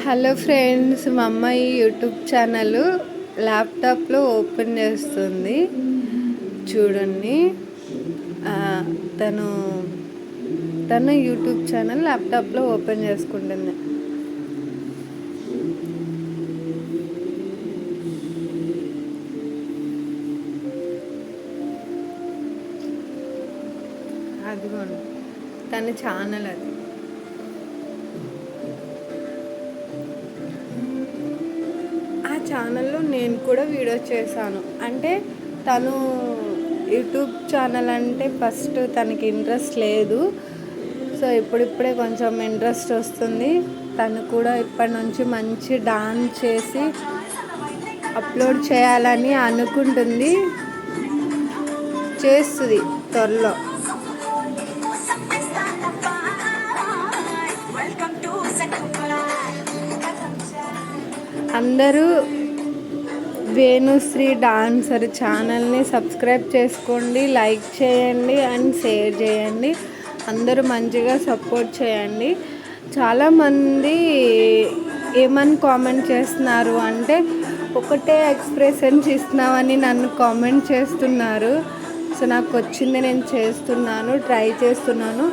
Hello friends, మా అమ్మాయి YouTube channel ల్యాప్టాప్లో ఓపెన్ చేస్తుంది చూడండి. తను తను యూట్యూబ్ ఛానల్ ల్యాప్టాప్లో ఓపెన్ చేసుకుంటుంది. అదిగోండి తన ఛానల్ అది. ఆ ఛానల్లో నేను కూడా వీడియో చేశాను. అంటే తను యూట్యూబ్ ఛానల్ అంటే ఫస్ట్ తనకి ఇంట్రెస్ట్ లేదు. సో ఇప్పుడిప్పుడే కొంచెం ఇంట్రెస్ట్ వస్తుంది. తను కూడా ఇప్పటి నుంచి మంచి డాన్స్ చేసి అప్లోడ్ చేయాలని అనుకుంటుంది. చేస్తుంది త్వరలో. అందరూ వేణుశ్రీ డాన్సర్ ఛానల్ని సబ్స్క్రైబ్ చేసుకోండి, లైక్ చేయండి అండ్ షేర్ చేయండి. అందరూ మంచిగా సపోర్ట్ చేయండి. చాలామంది ఏమని కామెంట్ చేస్తున్నారు అంటే, ఒకటే ఎక్స్ప్రెషన్స్ ఇస్తున్నామని నన్ను కామెంట్ చేస్తున్నారు. సో నాకు వచ్చింది నేను చేస్తున్నాను, ట్రై చేస్తున్నాను.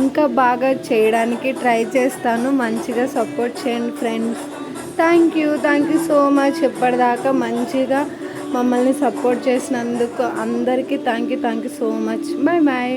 ఇంకా బాగా చేయడానికి ట్రై చేస్తాను. మంచిగా సపోర్ట్ చేయండి friends. Thank you so much. ఇప్పటిదాకా మంచిగా మమ్మల్ని సపోర్ట్ చేసినందుకు అందరికీ thank you so much. Bye bye.